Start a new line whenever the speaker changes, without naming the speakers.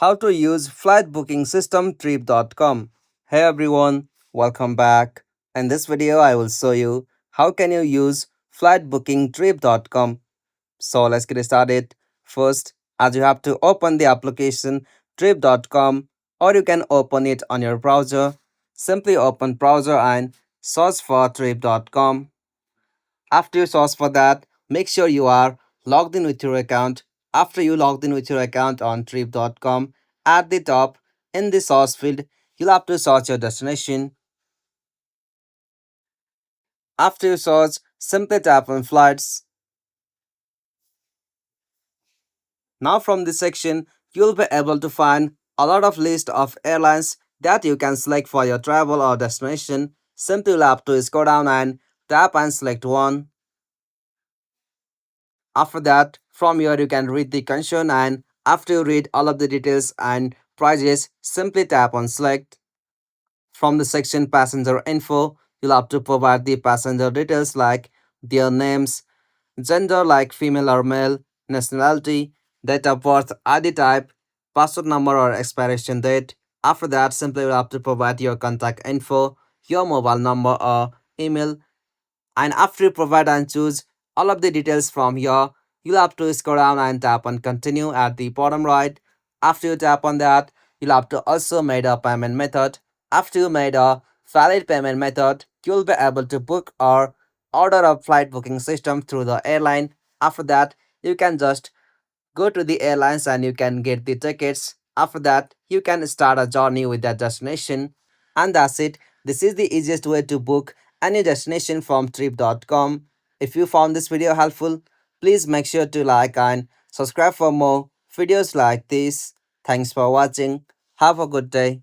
How to use flight booking system trip.com. Hey everyone, welcome back. In this video I will show you how can you use flight booking trip.com. So let's get started. First, as you have to open the application trip.com, or you can open it on your browser. Simply open browser and search for trip.com. After you search for that, make sure you are logged in with your account. After you logged in with your account on trip.com, at the top in the source field, you'll have to search your destination. After you search, simply tap on flights. Now from this section, you'll be able to find a lot of list of airlines that you can select for your travel or destination. Simply you'll have to scroll down and tap and select one. After that, from here you can read the concern, and after you read all of the details and prices, simply tap on select. From the section passenger info, you'll have to provide the passenger details like their names, gender like female or male, nationality, date of birth, ID type, passport number or expiration date. After that, simply you'll have to provide your contact info, your mobile number or email, and after you provide and choose all of the details from here, you'll have to scroll down and tap on continue at the bottom right. After you tap on that, you'll have to also made a payment method. After you made a valid payment method, you'll be able to book or order a flight booking system through the airline. After that, you can just go to the airlines and you can get the tickets. After that, you can start a journey with that destination. And that's it. This is the easiest way to book any destination from trip.com. If you found this video helpful, please make sure to like and subscribe for more videos like this. Thanks for watching. Have a good day.